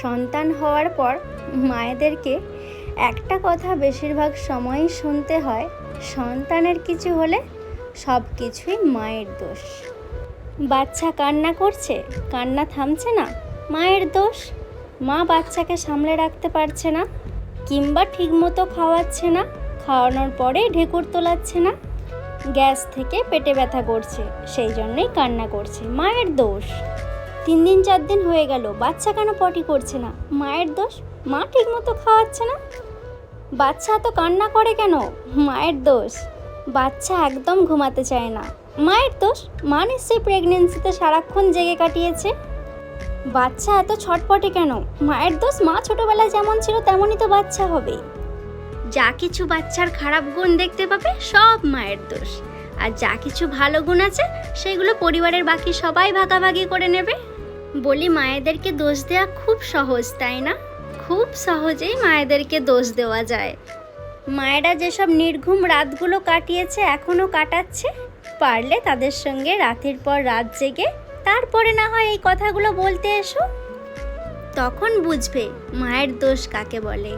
সন্তান হওয়ার পর মায়েদেরকে একটা কথা বেশিরভাগ সময়ই শুনতে হয়, সন্তানের কিছু হলে সব কিছুই মায়ের দোষ। বাচ্চা কান্না করছে, কান্না থামছে না, মায়ের দোষ। মা বাচ্চাকে সামলে রাখতে পারছে না, কিংবা ঠিকমতো খাওয়াচ্ছে না, খাওয়ানোর পরেই ঢেকুর তোলাচ্ছে না, গ্যাস থেকে পেটে ব্যথা করছে, সেই জন্যই কান্না করছে, মায়ের দোষ। 3 দিন 4 দিন হয়ে গেল, বাচ্চা কেন পটি করছে না, মায়ের দোষ। মা ঠিকমতো খাওয়াচ্ছে না। বাচ্চা এত কান্না করে কেন, মায়ের দোষ। বাচ্চা একদম ঘুমাতে চায় না, মায়ের দোষ। মা নিশ্চয়ই প্রেগনেন্সিতে সারাক্ষণ জেগে কাটিয়েছে। বাচ্চা এত ছটপটে কেন, মায়ের দোষ। মা ছোটবেলায় যেমন ছিল তেমনই তো বাচ্চা হবে। যা কিছু বাচ্চার খারাপ গুণ দেখতে পাবে সব মায়ের দোষ, আর যা কিছু ভালো গুণ আছে সেগুলো পরিবারের বাকি সবাই ভাগাভাগি করে নেবে। বলি, মায়েদেরকে দোষ দেওয়া খুব সহজ, তাই না? খুব সহজেই মায়েদেরকে দোষ দেওয়া যায়। মায়েরা যেসব নির্ঘুম রাতগুলো কাটিয়েছে, এখনও কাটাচ্ছে, পারলে তাদের সঙ্গে রাতের পর রাত জেগে তারপরে না হয় এই কথাগুলো বলতে এসো, তখন বুঝবে মায়ের দোষ কাকে বলে।